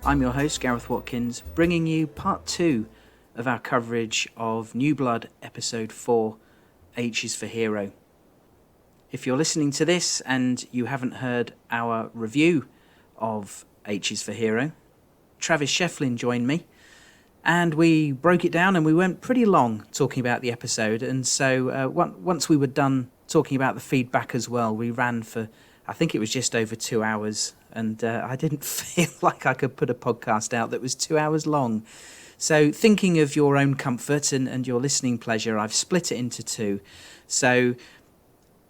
I'm your host, Gareth Watkins, bringing you part 2 of our coverage of New Blood episode 4, H is for Hero. If you're listening to this and you haven't heard our review of H is for Hero, Travis Shefflin joined me and we broke it down and we went pretty long talking about the episode. And so once we were done talking about the feedback as well, we ran for, I think it was just over 2 hours. And I didn't feel like I could put a podcast out that was 2 hours long. So thinking of your own comfort and your listening pleasure, I've split it into 2. So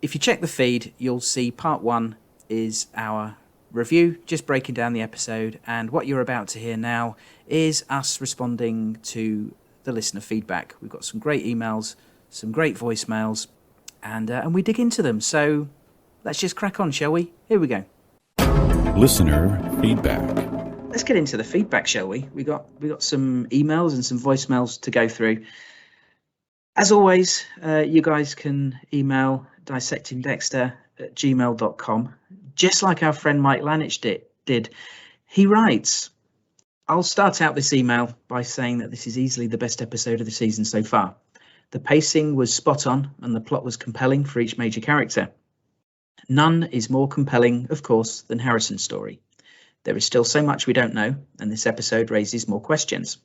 if you check the feed, you'll see part 1 is our review, just breaking down the episode. And what you're about to hear now is us responding to the listener feedback. We've got some great emails, some great voicemails, and we dig into them. So let's just crack on, shall we? Here we go. Listener feedback. Let's get into the feedback, shall we? We got some emails and some voicemails to go through. As always, you guys can email dissectingdexter@gmail.com, just like our friend Mike Lanich did. He writes, I'll start out this email by saying that this is easily the best episode of the season so far. The pacing was spot on and the plot was compelling for each major character. None is more compelling, of course, than Harrison's story. There is still so much we don't know, and this episode raises more questions.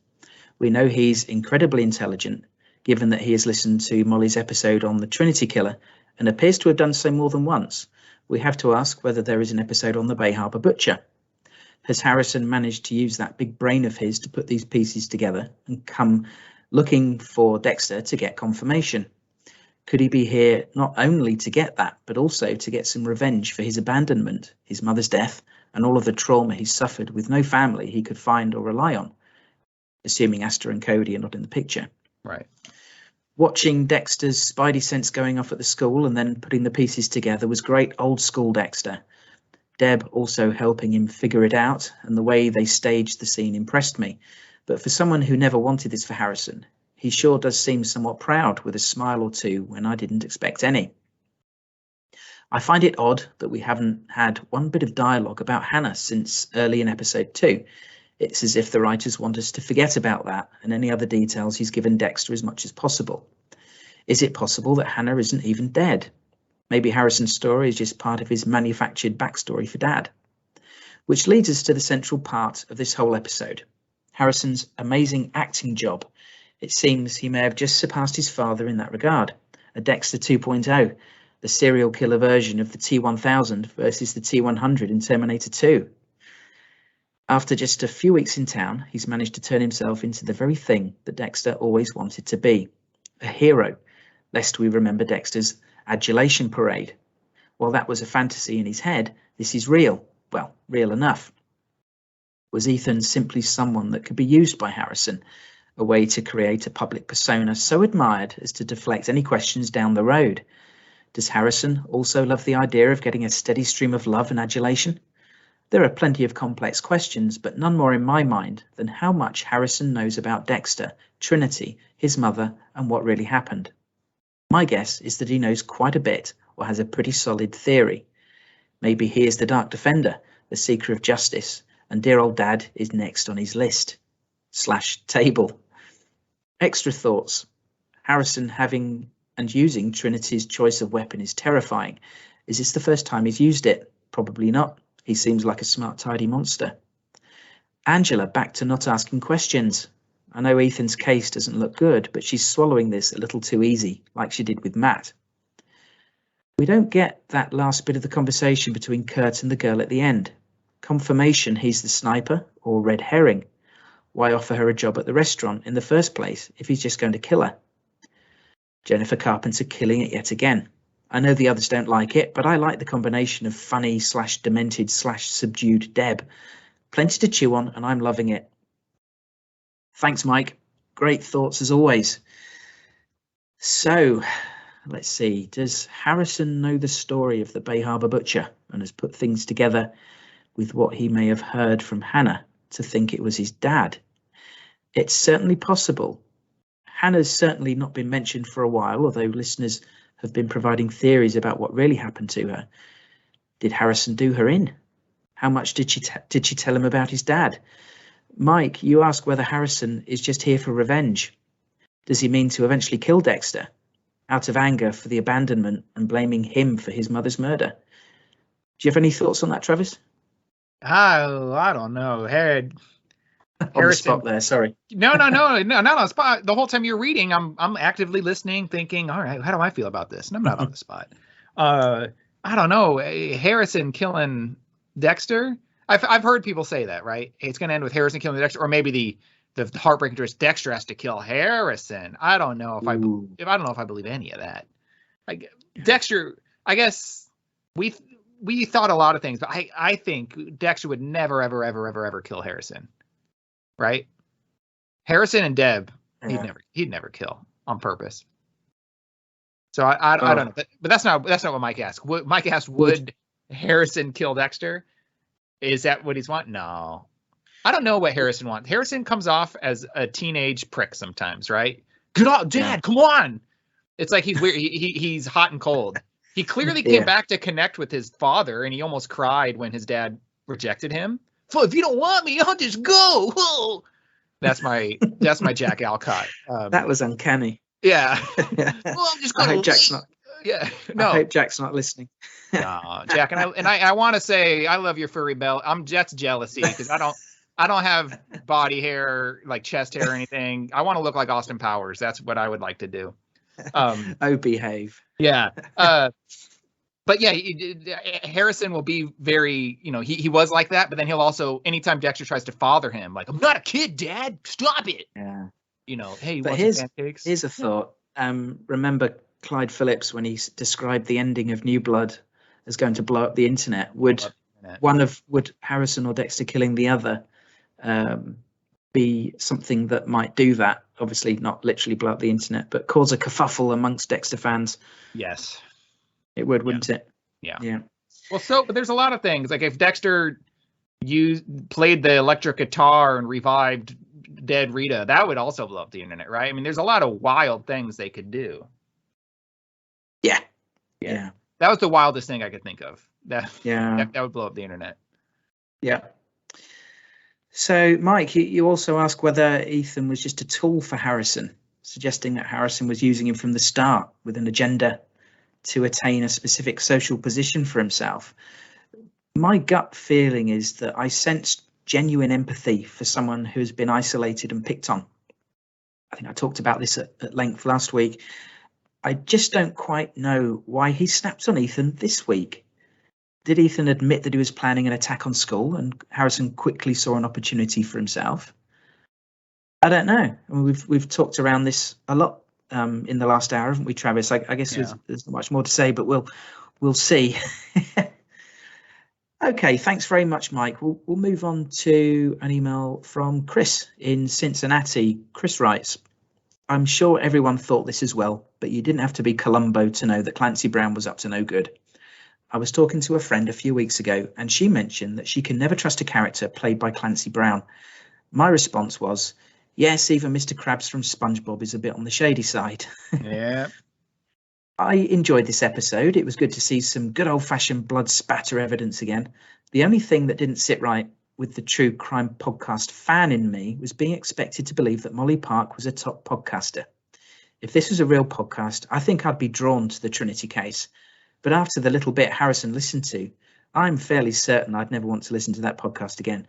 We know he's incredibly intelligent, given that he has listened to Molly's episode on the Trinity Killer and appears to have done so more than once. We have to ask whether there is an episode on the Bay Harbor Butcher. Has Harrison managed to use that big brain of his to put these pieces together and come looking for Dexter to get confirmation? Could he be here not only to get that, but also to get some revenge for his abandonment, his mother's death, and all of the trauma he's suffered with no family he could find or rely on, assuming Astor and Cody are not in the picture? Right. Watching Dexter's spidey sense going off at the school and then putting the pieces together was great old school Dexter. Deb also helping him figure it out, and the way they staged the scene impressed me. But for someone who never wanted this for Harrison, he sure does seem somewhat proud, with a smile or two when I didn't expect any. I find it odd that we haven't had one bit of dialogue about Hannah since early in episode 2. It's as if the writers want us to forget about that and any other details he's given Dexter as much as possible. Is it possible that Hannah isn't even dead? Maybe Harrison's story is just part of his manufactured backstory for Dad. Which leads us to the central part of this whole episode, Harrison's amazing acting job. It seems he may have just surpassed his father in that regard, a Dexter 2.0, the serial killer version of the T-1000 versus the T-100 in Terminator 2. After just a few weeks in town, he's managed to turn himself into the very thing that Dexter always wanted to be, a hero, lest we remember Dexter's adulation parade. While that was a fantasy in his head, this is real. Well, real enough. Was Ethan simply someone that could be used by Harrison, a way to create a public persona so admired as to deflect any questions down the road? Does Harrison also love the idea of getting a steady stream of love and adulation? There are plenty of complex questions, but none more in my mind than how much Harrison knows about Dexter, Trinity, his mother, and what really happened. My guess is that he knows quite a bit, or has a pretty solid theory. Maybe he is the Dark Defender, the seeker of justice, and dear old Dad is next on his list. / table. Extra thoughts. Harrison having and using Trinity's choice of weapon is terrifying. Is this the first time he's used it? Probably not. He seems like a smart, tidy monster. Angela back to not asking questions. I know Ethan's case doesn't look good, but she's swallowing this a little too easy, like she did with Matt. We don't get that last bit of the conversation between Kurt and the girl at the end. Confirmation he's the sniper, or red herring. Why offer her a job at the restaurant in the first place if he's just going to kill her? Jennifer Carpenter killing it yet again. I know the others don't like it, but I like the combination of funny / demented / subdued Deb. Plenty to chew on, and I'm loving it. Thanks, Mike. Great thoughts as always. So, let's see. Does Harrison know the story of the Bay Harbor Butcher and has put things together with what he may have heard from Hannah to think it was his dad? It's certainly possible. Hannah's certainly not been mentioned for a while, although listeners have been providing theories about what really happened to her. Did Harrison do her in? How much did she tell him about his dad? Mike, you ask whether Harrison is just here for revenge. Does he mean to eventually kill Dexter out of anger for the abandonment and blaming him for his mother's murder? Do you have any thoughts on that, Travis? Oh, I don't know. On the spot there, sorry. No. Spot. The whole time you're reading, I'm actively listening, thinking, all right, how do I feel about this? And I'm not on the spot. I don't know. Harrison killing Dexter. I've heard people say that, right? It's going to end with Harrison killing Dexter, or maybe the heartbreaking twist, Dexter has to kill Harrison. I don't know if I don't know if I believe any of that. Dexter, I guess we thought a lot of things, but I think Dexter would never ever kill Harrison. Right? Harrison and Deb, he'd never kill on purpose. So I don't know, but that's not what Mike asked. Mike asked, would Harrison kill Dexter? Is that what he's want? No, I don't know what Harrison wants. Harrison comes off as a teenage prick sometimes, right? Get off, Dad, come on. It's like he's weird. He's hot and cold. He clearly came back to connect with his father, and he almost cried when his dad rejected him. So if you don't want me, I'll just go. Whoa. That's my Jack Alcott. That was uncanny. Yeah. Well, I'm just going to. I hope Jack's not. Yeah. No. I hope Jack's not listening. No, Jack, and I want to say I love your furry belt. That's jealousy because I don't have body hair, like chest hair or anything. I want to look like Austin Powers. That's what I would like to do. Oh, behave. Yeah. But yeah, Harrison will be very, he was like that, but then he'll also, anytime Dexter tries to father him, like, I'm not a kid, Dad, stop it. Yeah. Hey, you but want some pancakes? Here's a thought. Remember Clyde Phillips when he described the ending of New Blood as going to blow up the internet? Would Harrison or Dexter killing the other be something that might do that? Obviously not literally blow up the internet, but cause a kerfuffle amongst Dexter fans. Yes. It would, wouldn't it? Yeah. Well, but there's a lot of things. Like if Dexter played the electric guitar and revived dead Rita, that would also blow up the internet, right? I mean, there's a lot of wild things they could do. Yeah. That was the wildest thing I could think of. That would blow up the internet. Yeah. So, Mike, you also ask whether Ethan was just a tool for Harrison, suggesting that Harrison was using him from the start with an agenda to attain a specific social position for himself. My gut feeling is that I sensed genuine empathy for someone who's been isolated and picked on. I think I talked about this at length last week. I just don't quite know why he snapped on Ethan this week. Did Ethan admit that he was planning an attack on school and Harrison quickly saw an opportunity for himself? I don't know. I mean, we've talked around this a lot in the last hour, haven't we, Travis? I guess there's not much more to say, but we'll see. Okay, thanks very much, Mike. We'll move on to an email from Chris in Cincinnati. Chris writes, I'm sure everyone thought this as well, but you didn't have to be Columbo to know that Clancy Brown was up to no good. I was talking to a friend a few weeks ago, and she mentioned that she can never trust a character played by Clancy Brown. My response was, yes, even Mr. Krabs from SpongeBob is a bit on the shady side. Yeah. I enjoyed this episode. It was good to see some good old-fashioned blood spatter evidence again. The only thing that didn't sit right with the true crime podcast fan in me was being expected to believe that Molly Park was a top podcaster. If this was a real podcast, I think I'd be drawn to the Trinity case. But after the little bit Harrison listened to, I'm fairly certain I'd never want to listen to that podcast again.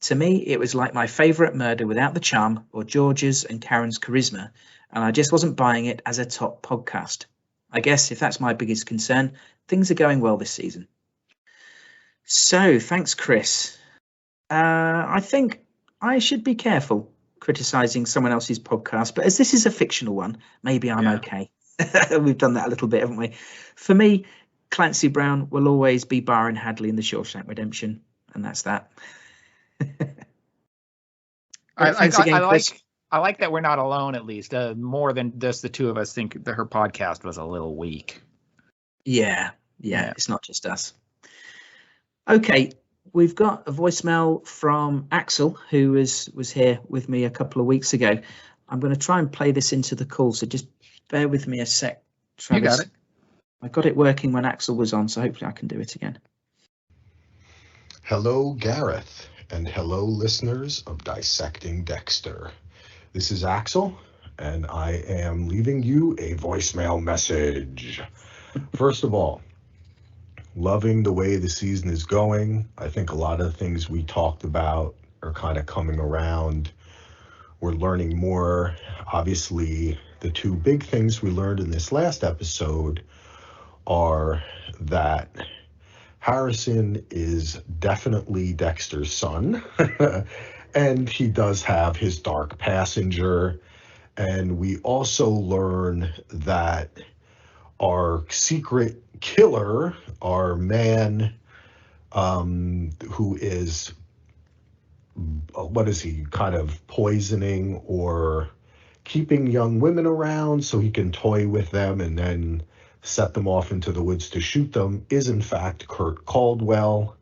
To me, it was like my favourite murder without the charm or George's and Karen's charisma, and I just wasn't buying it as a top podcast. I guess if that's my biggest concern, things are going well this season. So, thanks, Chris. I think I should be careful criticising someone else's podcast, but as this is a fictional one, maybe I'm okay. We've done that a little bit, haven't we? For me, Clancy Brown will always be Byron Hadley in The Shawshank Redemption, and that's that. I like that we're not alone, at least. More than just the two of us think that her podcast was a little weak. Yeah, it's not just us. Okay, we've got a voicemail from Axel, who was here with me a couple of weeks ago. I'm going to try and play this into the call, so just bear with me a sec, Travis. You got it. I got it working when Axel was on, so hopefully I can do it again. Hello, Gareth. and hello, listeners of Dissecting Dexter. This is Axel, and I am leaving you a voicemail message. First of all, loving the way the season is going. I think a lot of the things we talked about are kind of coming around. We're learning more. Obviously, the two big things we learned in this last episode are that Harrison is definitely Dexter's son, and he does have his dark passenger. And we also learn that our secret killer, our man, who is, what is he, kind of poisoning or keeping young women around so he can toy with them and then set them off into the woods to shoot them, is in fact Kurt Caldwell,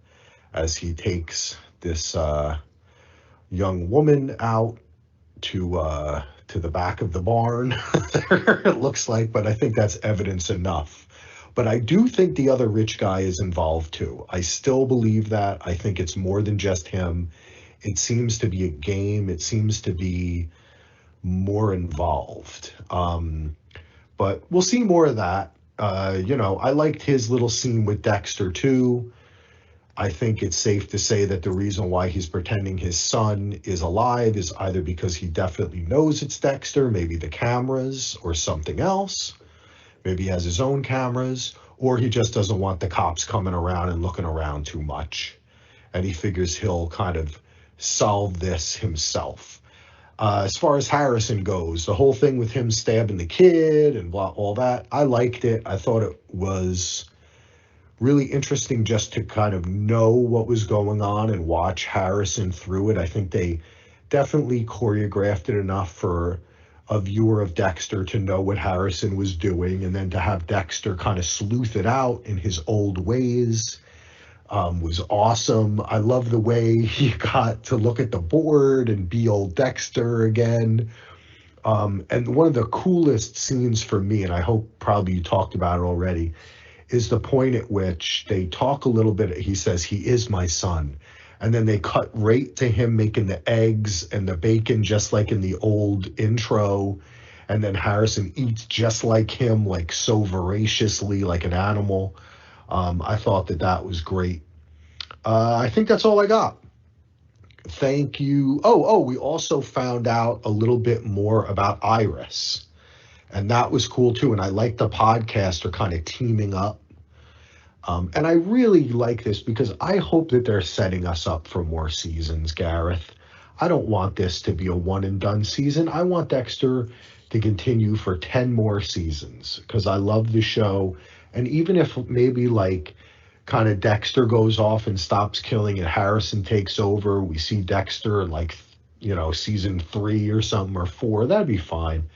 as he takes this young woman out to the back of the barn. It looks like, but I think that's evidence enough. But I do think the other rich guy is involved too. I still believe that. I think it's more than just him. It seems to be a game. It seems to be more involved. But we'll see more of that. I liked his little scene with Dexter too. I think it's safe to say that the reason why he's pretending his son is alive is either because he definitely knows it's Dexter, maybe the cameras or something else. Maybe he has his own cameras, or he just doesn't want the cops coming around and looking around too much. And he figures he'll kind of solve this himself. As far as Harrison goes, the whole thing with him stabbing the kid and all that, I liked it. I thought it was really interesting just to kind of know what was going on and watch Harrison through it. I think they definitely choreographed it enough for a viewer of Dexter to know what Harrison was doing, and then to have Dexter kind of sleuth it out in his old ways was awesome. I love the way he got to look at the board and be old Dexter again. And one of the coolest scenes for me, and I hope probably you talked about it already, is the point at which they talk a little bit. He says, "He is my son." And then they cut right to him making the eggs and the bacon, just like in the old intro. And then Harrison eats just like him, like so voraciously, like an animal. I thought that was great. I think that's all I got. Thank you. We also found out a little bit more about Iris. And that was cool too. And I like the podcast are kind of teaming up. And I really like this because I hope that they're setting us up for more seasons, Gareth. I don't want this to be a one and done season. I want Dexter to continue for 10 more seasons because I love the show. And even if maybe like kind of Dexter goes off and stops killing and Harrison takes over, we see Dexter in like, season 3 or something or 4, that'd be fine.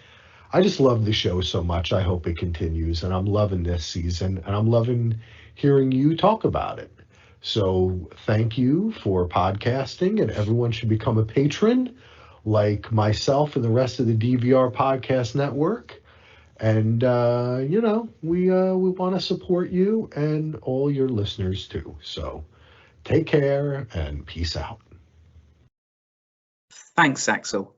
I just love the show so much. I hope it continues, and I'm loving this season, and I'm loving hearing you talk about it. So thank you for podcasting, and everyone should become a patron like myself and the rest of the DVR Podcast Network. And, we want to support you and all your listeners too. So take care and peace out. Thanks, Axel.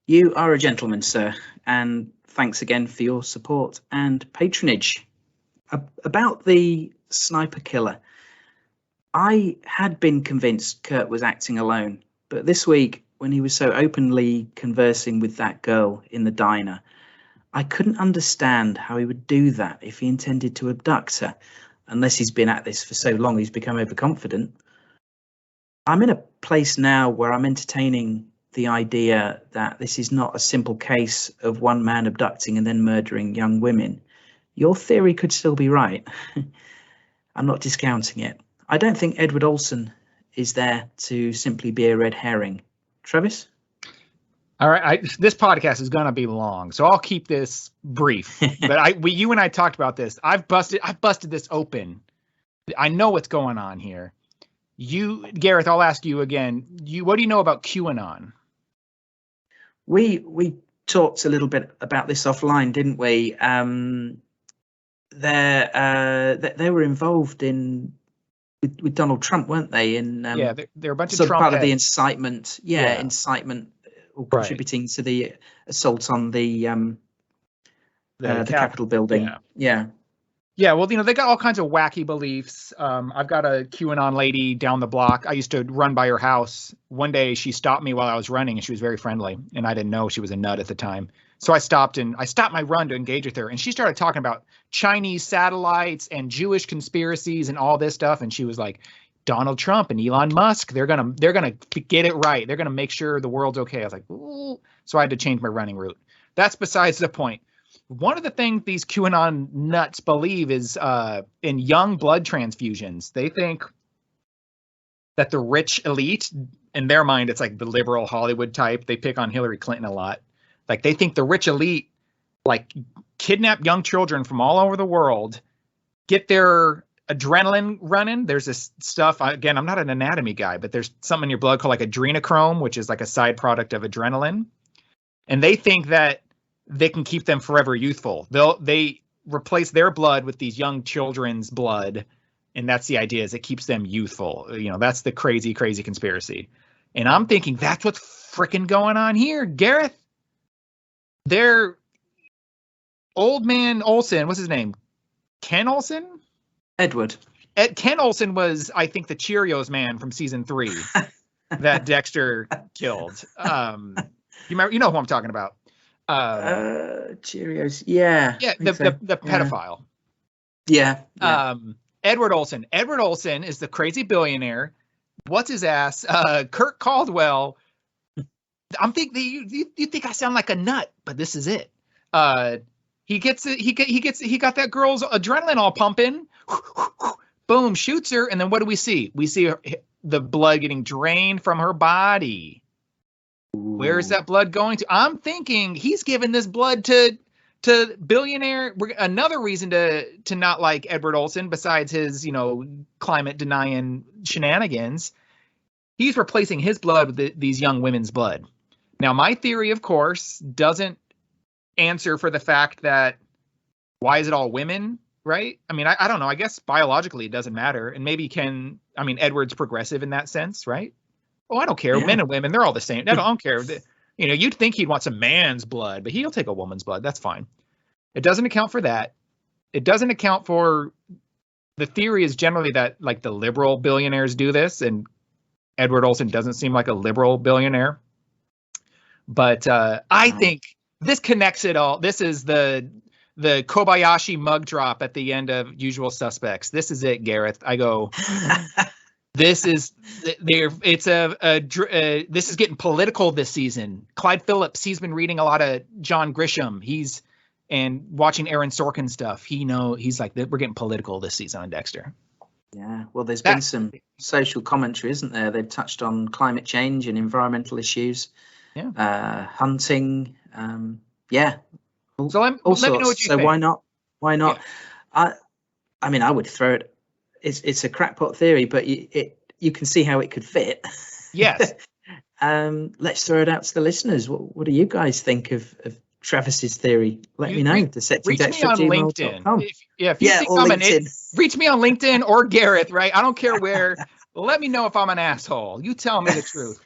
You are a gentleman, sir, and thanks again for your support and patronage. About the sniper killer, I had been convinced Kurt was acting alone, but this week, when he was so openly conversing with that girl in the diner, I couldn't understand how he would do that if he intended to abduct her, unless he's been at this for so long he's become overconfident. I'm in a place now where I'm entertaining the idea that this is not a simple case of one man abducting and then murdering young women. Your theory could still be right. I'm not discounting it. I don't think Edward Olsen is there to simply be a red herring. Travis? All right, this podcast is gonna be long, so I'll keep this brief. But you and I talked about this. I've busted this open. I know what's going on here. Gareth, I'll ask you again. What do you know about QAnon? We talked a little bit about this offline, didn't we? They were involved with with Donald Trump, weren't they? In Yeah, they're a bunch of sort of Trump part of the heads. incitement. Yeah, incitement, or Right. contributing to the assault on the Capitol building. Yeah. Yeah, well, they got all kinds of wacky beliefs. I've got a QAnon lady down the block. I used to run by her house. One day she stopped me while I was running, and she was very friendly, and I didn't know she was a nut at the time. So I stopped my run to engage with her, and she started talking about Chinese satellites and Jewish conspiracies and all this stuff, and she was like, Donald Trump and Elon Musk, they're gonna get it right. They're gonna make sure the world's okay. I was like, ooh. So I had to change my running route. That's besides the point. One of the things these QAnon nuts believe is in young blood transfusions. They think that the rich elite, in their mind, it's like the liberal Hollywood type. They pick on Hillary Clinton a lot. Like, they think the rich elite, like, kidnap young children from all over the world, get their adrenaline running. There's this stuff, again, I'm not an anatomy guy, but there's something in your blood called like adrenochrome, which is like a side product of adrenaline. And they think that they can keep them forever youthful. They replace their blood with these young children's blood, and that's the idea, is it keeps them youthful. That's the crazy conspiracy. And I'm thinking that's what's freaking going on here, Gareth. They're old man Olsen, what's his name? Ken Olsen? Edward. Ken Olsen was, I think, the Cheerios man from season 3 that Dexter killed. You know who I'm talking about. Cheerios. Yeah. Yeah, the pedophile. Yeah. Edward Olsen. Edward Olsen is the crazy billionaire. What's his ass? Kirk Caldwell. I'm thinking you think I sound like a nut, but this is it. He got that girl's adrenaline all pumping. Boom, shoots her, and then what do we see? We see the blood getting drained from her body. Where is that blood going to? I'm thinking he's giving this blood to billionaire. Another reason to not like Edward Olsen, besides his climate denying shenanigans, he's replacing his blood with these young women's blood. Now, my theory, of course, doesn't answer for the fact that why is it all women, right? I mean, I don't know. I guess biologically it doesn't matter, and maybe Edward's progressive in that sense, right? Oh, I don't care. Yeah. Men and women, they're all the same. I don't care. You'd think he'd want some man's blood, but he'll take a woman's blood. That's fine. It doesn't account for that. It doesn't account for the theory is generally that like the liberal billionaires do this, and Edward Olsen doesn't seem like a liberal billionaire. But I think this connects it all. This is the Kobayashi mug drop at the end of Usual Suspects. This is it, Gareth. I go. This is this is getting political this season. Clyde Phillips, he's been reading a lot of John Grisham. And watching Aaron Sorkin stuff. He's like, we're getting political this season on Dexter. Yeah, well, there's been some social commentary, isn't there? They've touched on climate change and environmental issues. Yeah. Hunting. Yeah. So let me know what you think. Why not? Yeah. I mean, I would throw it. It's a crackpot theory, but you can see how it could fit. Yes. Let's throw it out to the listeners. What do you guys think of Travis's theory? Let me know. Dissecting Dexter on LinkedIn. If you think I'm reach me on LinkedIn or Gareth, right? I don't care where. Let me know if I'm an asshole. You tell me the truth.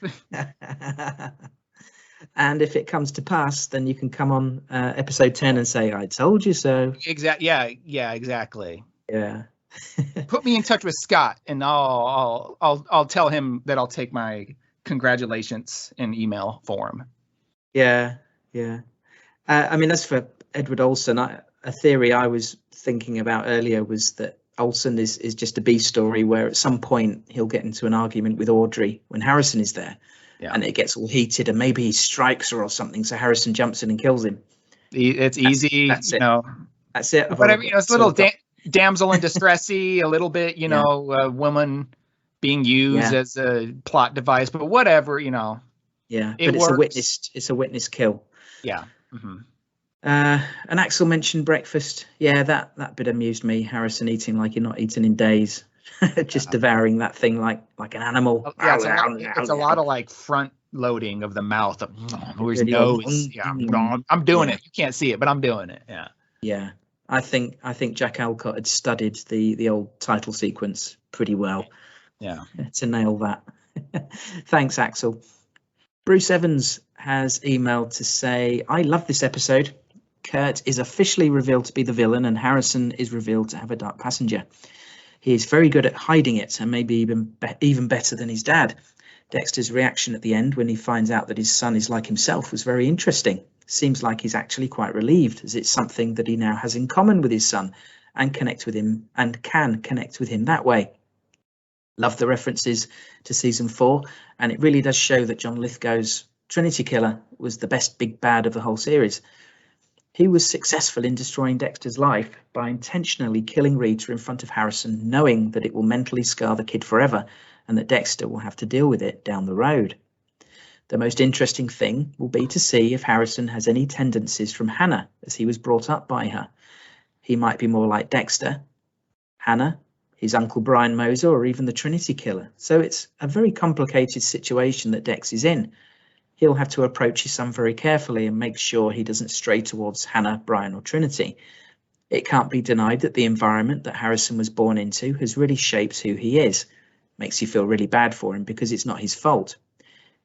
And if it comes to pass, then you can come on episode 10 and say, I told you so. Exactly. Yeah, exactly. Yeah. Put me in touch with Scott, and I'll tell him that I'll take my congratulations in email form. Yeah. I mean, as for Edward Olsen, a theory I was thinking about earlier was that Olsen is just a B story where at some point he'll get into an argument with Audrey when Harrison is there. Yeah. And it gets all heated, and maybe he strikes her or something, so Harrison jumps in and kills him. It's easy, that's it. That's it. Whatever, it's a little damsel in distressy, a little bit, a woman being used as a plot device, but whatever, Yeah, but it's a witness kill. Yeah. Mm-hmm. And Axel mentioned breakfast. Yeah, that bit amused me. Harrison eating like you're not eaten in days, just devouring that thing like an animal. Yeah, it's a lot of like front loading of the mouth, or his nose. Yeah, I'm doing it. You can't see it, but I'm doing it. Yeah. Yeah. I think Jack Alcott had studied the old title sequence pretty well Yeah. to nail that. Thanks, Axel. Bruce Evans has emailed to say, I love this episode. Kurt is officially revealed to be the villain and Harrison is revealed to have a dark passenger. He is very good at hiding it and maybe even better than his dad. Dexter's reaction at the end when he finds out that his son is like himself was very interesting. Seems like he's actually quite relieved, as it's something that he now has in common with his son and can connect with him that way. Love the references to season 4, and it really does show that John Lithgow's Trinity Killer was the best big bad of the whole series. He was successful in destroying Dexter's life by intentionally killing Rita in front of Harrison, knowing that it will mentally scar the kid forever and that Dexter will have to deal with it down the road. The most interesting thing will be to see if Harrison has any tendencies from Hannah, as he was brought up by her. He might be more like Dexter, Hannah, his uncle Brian Moser, or even the Trinity Killer. So it's a very complicated situation that Dex is in. He'll have to approach his son very carefully and make sure he doesn't stray towards Hannah, Brian, or Trinity. It can't be denied that the environment that Harrison was born into has really shaped who he is. Makes you feel really bad for him because it's not his fault.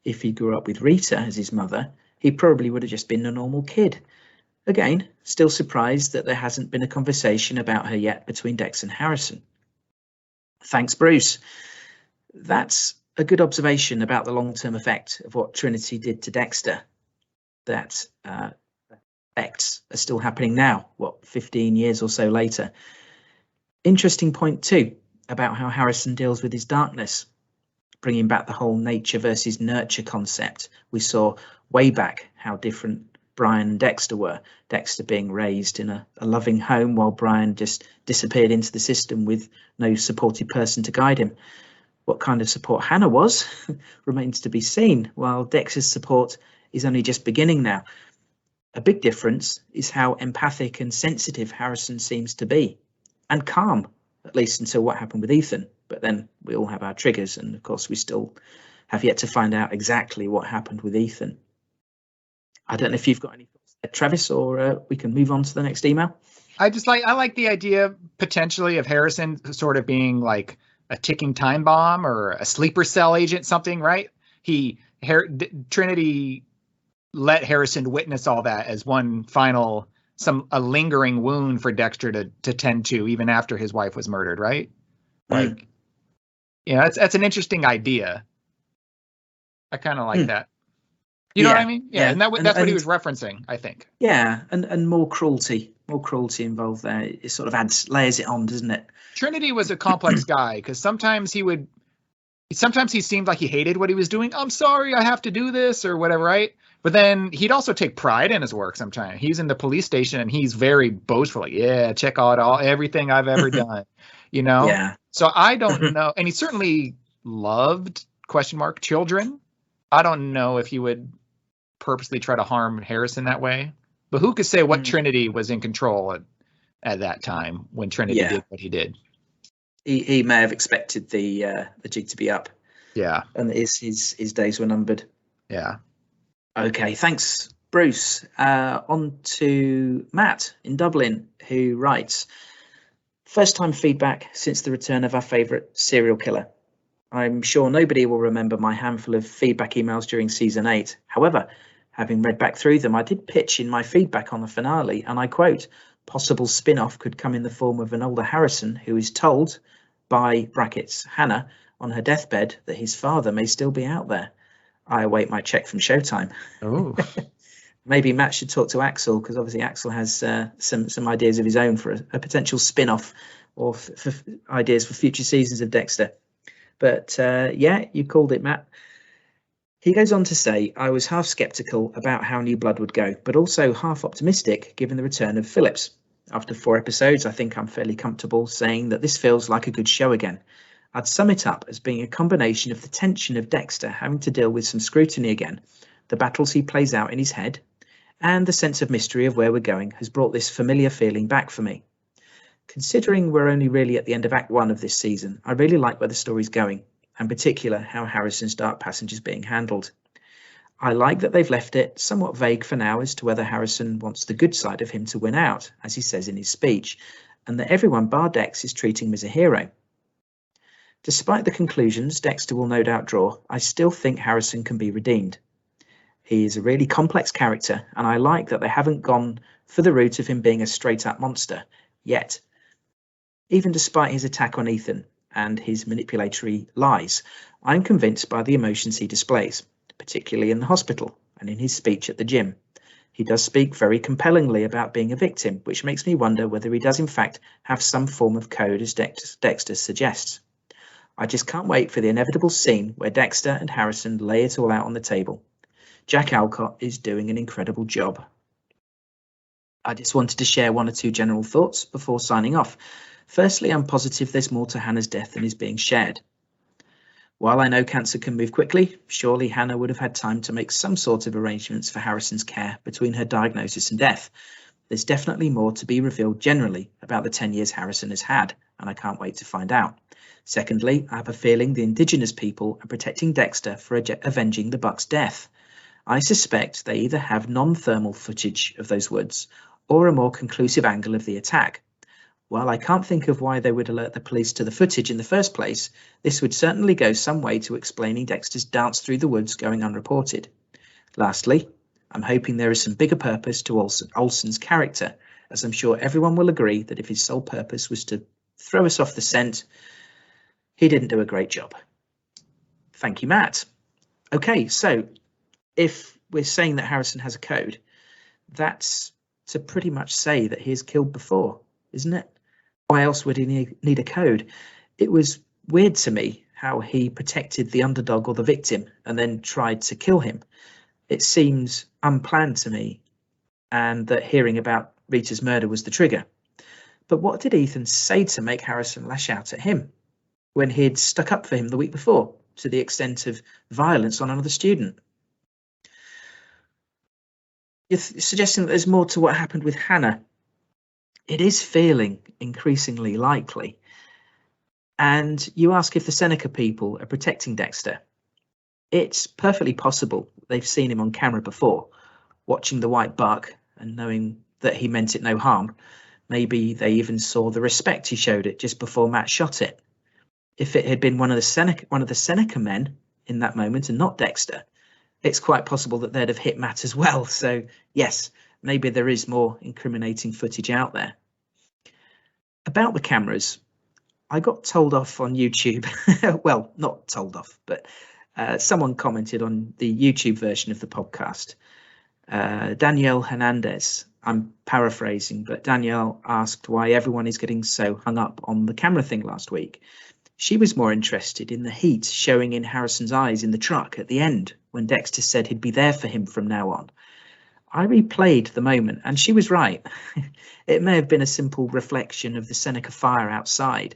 If he grew up with Rita as his mother, he probably would have just been a normal kid. Again, still surprised that there hasn't been a conversation about her yet between Dex and Harrison. Thanks, Bruce. That's a good observation about the long-term effect of what Trinity did to Dexter. That effects are still happening now, 15 years or so later. Interesting point too, about how Harrison deals with his darkness, bringing back the whole nature versus nurture concept. We saw way back how different Brian and Dexter were. Dexter being raised in a loving home while Brian just disappeared into the system with no supportive person to guide him. What kind of support Hannah was remains to be seen, while Dexter's support is only just beginning now. A big difference is how empathic and sensitive Harrison seems to be, and calm, at least until what happened with Ethan. But then we all have our triggers, and of course we still have yet to find out exactly what happened with Ethan. I don't know if you've got any thoughts there, Travis, or we can move on to the next email. I like the idea potentially of Harrison sort of being like a ticking time bomb or a sleeper cell agent, something, right? Trinity let Harrison witness all that as one final, a lingering wound for Dexter to tend to even after his wife was murdered, right? Like, yeah, that's an interesting idea. I kind of like that. You know what I mean? Yeah, and that's what he was referencing, I think. Yeah, and more cruelty involved there. It sort of layers it on, doesn't it? Trinity was a complex guy because sometimes he seemed like he hated what he was doing. I'm sorry, I have to do this or whatever, right? But then he'd also take pride in his work sometimes. He's in the police station and he's very boastful. Like, yeah, check out everything I've ever done, you know? Yeah. So I don't know. And he certainly loved children. I don't know if he would purposely try to harm Harrison that way. But who could say what Trinity was in control at that time when Trinity did what he did? He may have expected the jig to be up. Yeah. And his days were numbered. Yeah. Okay, thanks, Bruce. On to Matt in Dublin, who writes, first time feedback since the return of our favourite serial killer. I'm sure nobody will remember my handful of feedback emails during season 8. However, having read back through them, I did pitch in my feedback on the finale, and I quote, possible spin-off could come in the form of an older Harrison who is told by Hannah on her deathbed that his father may still be out there. I await my check from Showtime. Oh, Maybe Matt should talk to Axel, because obviously Axel has some ideas of his own for a potential spin-off or for ideas for future seasons of Dexter. But yeah, you called it, Matt. He goes on to say, I was half sceptical about how New Blood would go, but also half optimistic given the return of Phillips. After 4 episodes, I think I'm fairly comfortable saying that this feels like a good show again. I'd sum it up as being a combination of the tension of Dexter having to deal with some scrutiny again, the battles he plays out in his head, and the sense of mystery of where we're going has brought this familiar feeling back for me. Considering we're only really at the end of Act 1 of this season, I really like where the story's going, and in particular how Harrison's dark passage is being handled. I like that they've left it somewhat vague for now as to whether Harrison wants the good side of him to win out, as he says in his speech, and that everyone bar Dex is treating him as a hero. Despite the conclusions Dexter will no doubt draw, I still think Harrison can be redeemed. He is a really complex character, and I like that they haven't gone for the route of him being a straight-up monster yet. Even despite his attack on Ethan and his manipulatory lies, I'm convinced by the emotions he displays, particularly in the hospital and in his speech at the gym. He does speak very compellingly about being a victim, which makes me wonder whether he does in fact have some form of code, as Dexter suggests. I just can't wait for the inevitable scene where Dexter and Harrison lay it all out on the table. Jack Alcott is doing an incredible job. I just wanted to share one or two general thoughts before signing off. Firstly, I'm positive there's more to Hannah's death than is being shared. While I know cancer can move quickly, surely Hannah would have had time to make some sort of arrangements for Harrison's care between her diagnosis and death. There's definitely more to be revealed generally about the 10 years Harrison has had, and I can't wait to find out. Secondly, I have a feeling the indigenous people are protecting Dexter for avenging the Buck's death. I suspect they either have non-thermal footage of those woods or a more conclusive angle of the attack. While I can't think of why they would alert the police to the footage in the first place, this would certainly go some way to explaining Dexter's dance through the woods going unreported. Lastly, I'm hoping there is some bigger purpose to Olsen's character, as I'm sure everyone will agree that if his sole purpose was to throw us off the scent, he didn't do a great job. Thank you, Matt. Okay, so if we're saying that Harrison has a code, that's to pretty much say that he has killed before, isn't it? Why else would he need a code? It was weird to me how he protected the underdog or the victim and then tried to kill him. It seems unplanned to me, and that hearing about Rita's murder was the trigger. But what did Ethan say to make Harrison lash out at him when he'd stuck up for him the week before, to the extent of violence on another student? You're suggesting that there's more to what happened with Hannah. It is feeling increasingly likely. And you ask if the Seneca people are protecting Dexter. It's perfectly possible they've seen him on camera before, watching the white buck and knowing that he meant it no harm. Maybe they even saw the respect he showed it just before Matt shot it. If it had been one of the Seneca men in that moment and not Dexter, it's quite possible that they'd have hit Matt as well. So yes, maybe there is more incriminating footage out there. About the cameras, I got told off on YouTube. Well, not told off, but someone commented on the YouTube version of the podcast. Danielle Hernandez, I'm paraphrasing, but Danielle asked why everyone is getting so hung up on the camera thing last week. She was more interested in the heat showing in Harrison's eyes in the truck at the end when Dexter said he'd be there for him from now on. I replayed the moment and she was right. It may have been a simple reflection of the Seneca fire outside,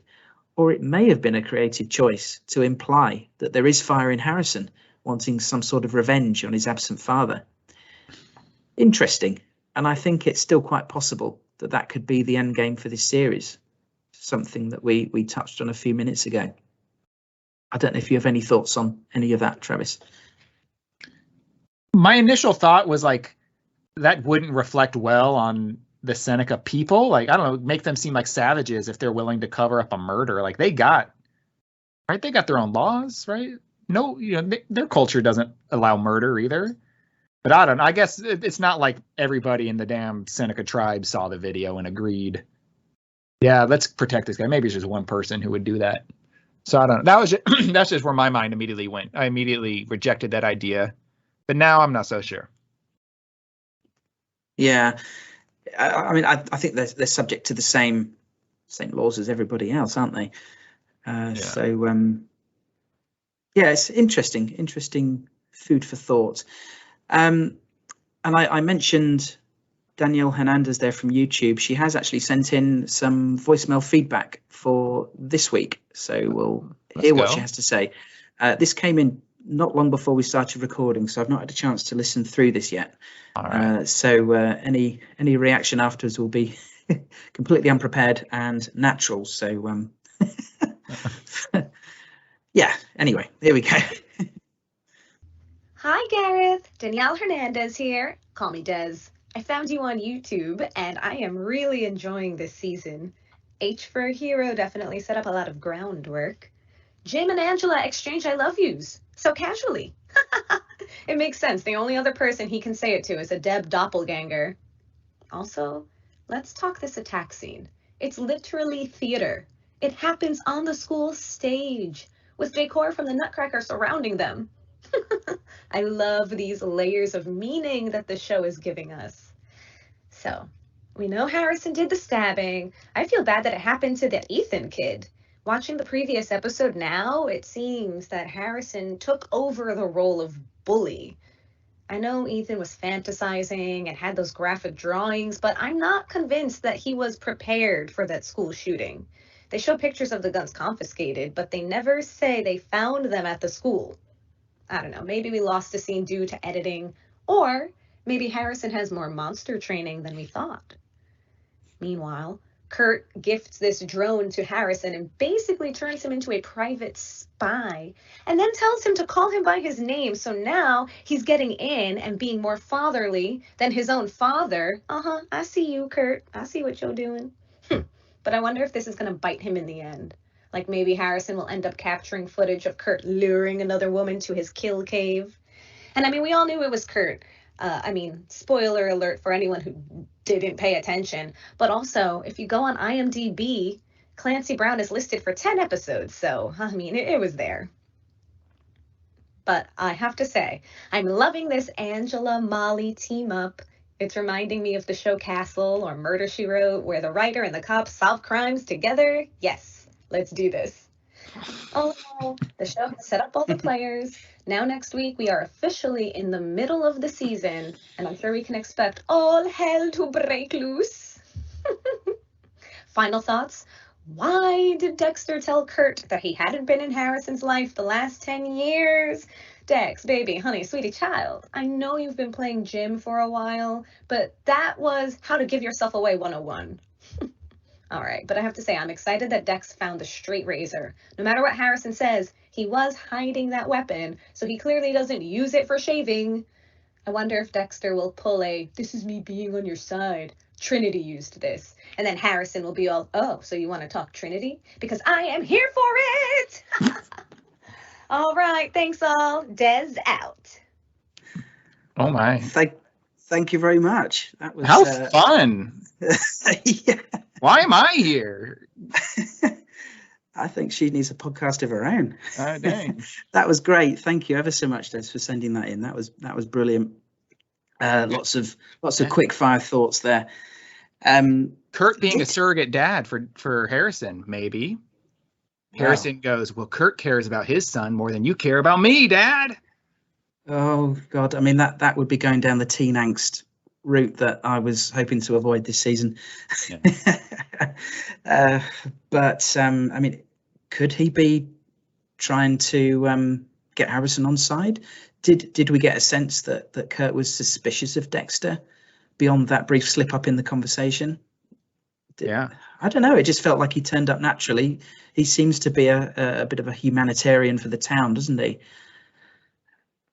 or it may have been a creative choice to imply that there is fire in Harrison, wanting some sort of revenge on his absent father. Interesting, and I think it's still quite possible that that could be the end game for this series, something that we touched on a few minutes ago. I don't know if you have any thoughts on any of that, Travis. My initial thought was like, that wouldn't reflect well on the Seneca people. Like, I don't know, make them seem like savages if they're willing to cover up a murder. Like they got their own laws, right? No, their culture doesn't allow murder either. But I don't know. I guess it's not like everybody in the damn Seneca tribe saw the video and agreed, yeah, let's protect this guy. Maybe it's just one person who would do that. So I don't know. That's just where my mind immediately went. I immediately rejected that idea. But now I'm not so sure. Yeah, I mean, I think they're subject to the same laws as everybody else, aren't they? Yeah. So, yeah, it's interesting food for thought. And I mentioned Danielle Hernandez there from YouTube. She has actually sent in some voicemail feedback for this week. So we'll hear what she has to say. This came in not long before we started recording, so I've not had a chance to listen through this yet. All right. So any reaction afterwards will be completely unprepared and natural. So yeah, anyway, here we go. Hi, Gareth. Danielle Hernandez here. Call me Des. I found you on YouTube, and I am really enjoying this season. H for Hero definitely set up a lot of groundwork. Jim and Angela exchange I love yous so casually. It makes sense. The only other person he can say it to is a Deb doppelganger. Also, let's talk this attack scene. It's literally theater. It happens on the school stage with decor from the Nutcracker surrounding them. I love these layers of meaning that the show is giving us. So, we know Harrison did the stabbing. I feel bad that it happened to the Ethan kid. Watching the previous episode now, it seems that Harrison took over the role of bully. I know Ethan was fantasizing and had those graphic drawings, but I'm not convinced that he was prepared for that school shooting. They show pictures of the guns confiscated, but they never say they found them at the school. I don't know, maybe we lost a scene due to editing, or maybe Harrison has more monster training than we thought. Meanwhile, Kurt gifts this drone to Harrison and basically turns him into a private spy, and then tells him to call him by his name, so now he's getting in and being more fatherly than his own father. I see you, Kurt. I see what you're doing. But I wonder if this is going to bite him in the end. Like maybe Harrison will end up capturing footage of Kurt luring another woman to his kill cave. And I mean, we all knew it was Kurt. Spoiler alert for anyone who didn't pay attention. But also, if you go on IMDb, Clancy Brown is listed for 10 episodes. So, I mean, it was there. But I have to say, I'm loving this Angela-Molly team up. It's reminding me of the show Castle or Murder, She Wrote, where the writer and the cop solve crimes together. Yes, let's do this. Oh, the show has set up all the players. Now next week, we are officially in the middle of the season, and I'm sure we can expect all hell to break loose. Final thoughts? Why did Dexter tell Kurt that he hadn't been in Harrison's life the last 10 years? Dex, baby, honey, sweetie child, I know you've been playing Jim for a while, but that was how to give yourself away 101. All right, but I have to say, I'm excited that Dex found the straight razor. No matter what Harrison says, he was hiding that weapon, so he clearly doesn't use it for shaving. I wonder if Dexter will pull a, this is me being on your side. Trinity used this. And then Harrison will be all, oh, so you want to talk Trinity? Because I am here for it! All right, thanks all. Des out. Oh my. Thank you very much. That was how fun. Yeah. Why am I here? I think she needs a podcast of her own. Dang. That was great. Thank you ever so much, Des, for sending that in. That was brilliant. Lots of quick fire thoughts there. Kurt being a surrogate dad for Harrison, maybe. Harrison goes, well, Kurt cares about his son more than you care about me, Dad. Oh God, I mean that would be going down the teen angst route that I was hoping to avoid this season. Yeah. But I mean, could he be trying to get Harrison on side? Did we get a sense that Kurt was suspicious of Dexter beyond that brief slip up in the conversation? Yeah, I don't know. It just felt like he turned up naturally. He seems to be a bit of a humanitarian for the town, doesn't he?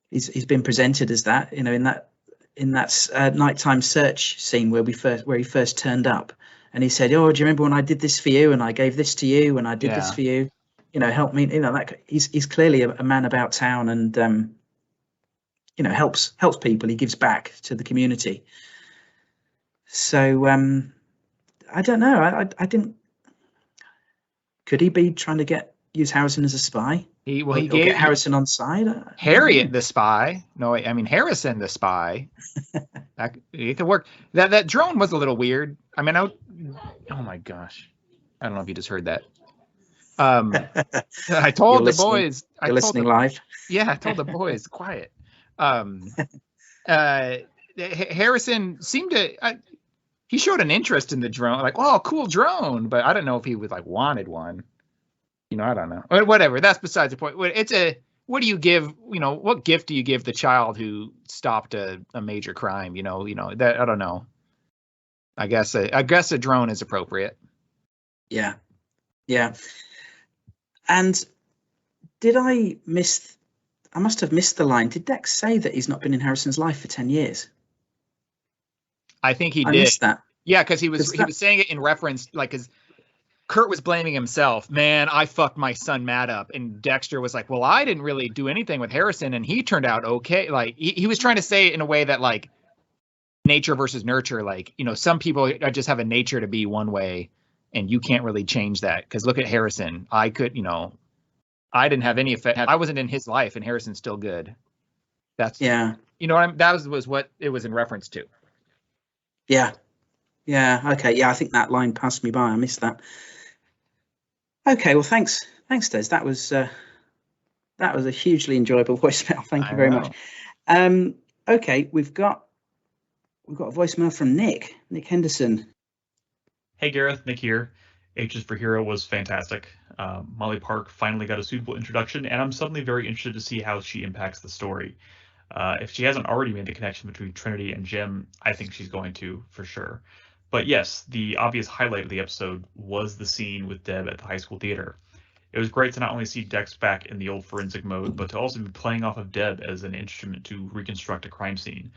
He's been presented as that, you know, in that nighttime search scene where he first turned up, and he said, "Oh, do you remember when I did this for you, and I gave this to you, and I did this for you? You know, help me." You know, that he's clearly a man about town, and you know, helps people. He gives back to the community. So I don't know. I didn't. Could he be trying to use Harrison as a spy? He gave get Harrison on side. Harriet the spy. No, I mean Harrison the spy. It could work. That drone was a little weird. I mean, oh my gosh, I don't know if you just heard that. I told the boys. You're listening live. Yeah, I told the boys quiet. Harrison seemed to. He showed an interest in the drone, like, oh, cool drone, but I don't know if he was like wanted one. You know, I don't know. Whatever. That's besides the point. What do you give? You know, what gift do you give the child who stopped a major crime? You know that I don't know. I guess a drone is appropriate. Yeah. And did I miss? I must have missed the line. Did Dex say that he's not been in Harrison's life for 10 years? I think he did. I missed that. Yeah, because he was saying it in reference, like, because Kurt was blaming himself. Man, I fucked my son Matt up. And Dexter was like, well, I didn't really do anything with Harrison, and he turned out okay. Like, he was trying to say it in a way that, like, nature versus nurture. Like, you know, some people just have a nature to be one way, and you can't really change that. Because look at Harrison. I could, you know, I didn't have any effect. I wasn't in his life, and Harrison's still good. That's, Yeah. you know what I mean? That was what it was in reference to. Yeah. Yeah. Okay. Yeah, I think that line passed me by. I missed that. Okay. Well, thanks, Des. That was a hugely enjoyable voicemail. Thank you very much. Okay, we've got a voicemail from Nick Henderson. Hey Gareth, Nick here. H is for Hero was fantastic. Molly Park finally got a suitable introduction, and I'm suddenly very interested to see how she impacts the story. If she hasn't already made the connection between Trinity and Jim, I think she's going to, for sure. But yes, the obvious highlight of the episode was the scene with Deb at the high school theater. It was great to not only see Dex back in the old forensic mode, but to also be playing off of Deb as an instrument to reconstruct a crime scene.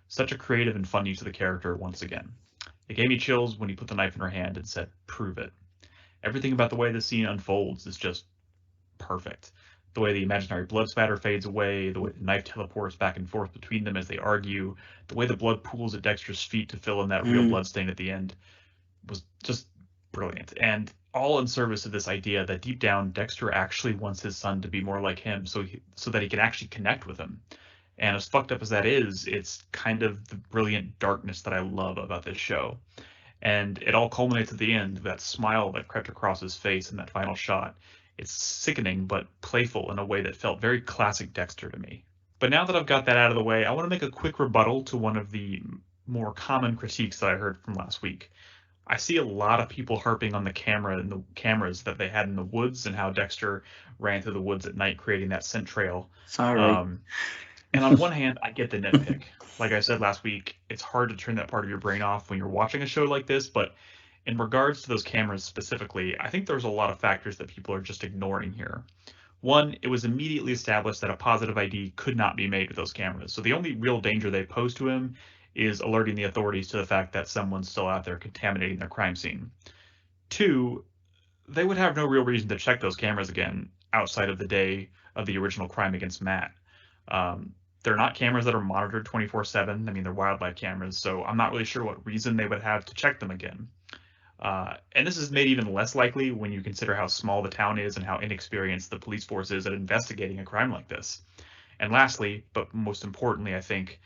Such a creative and fun use of the character once again. It gave me chills when he put the knife in her hand and said, "Prove it." Everything about the way the scene unfolds is just perfect. The way the imaginary blood spatter fades away, the way the knife teleports back and forth between them as they argue, the way the blood pools at Dexter's feet to fill in that real blood stain at the end was just brilliant. And all in service of this idea that deep down, Dexter actually wants his son to be more like him so that he can actually connect with him. And as fucked up as that is, it's kind of the brilliant darkness that I love about this show. And it all culminates at the end, that smile that crept across his face in that final shot. It's sickening, but playful in a way that felt very classic Dexter to me. But now that I've got that out of the way, I want to make a quick rebuttal to one of the more common critiques that I heard from last week. I see a lot of people harping on the camera and the cameras that they had in the woods and how Dexter ran through the woods at night, creating that scent trail. Sorry. And on one hand, I get the nitpick. Like I said last week, it's hard to turn that part of your brain off when you're watching a show like this, but in regards to those cameras specifically, I think there's a lot of factors that people are just ignoring here. One, it was immediately established that a positive ID could not be made with those cameras, so the only real danger they pose to him is alerting the authorities to the fact that someone's still out there contaminating their crime scene. Two, they would have no real reason to check those cameras again outside of the day of the original crime against Matt. They're not cameras that are monitored 24/7. I mean, they're wildlife cameras, so I'm not really sure what reason they would have to check them again. And this is made even less likely when you consider how small the town is and how inexperienced the police force is at investigating a crime like this. And lastly, but most importantly, I think,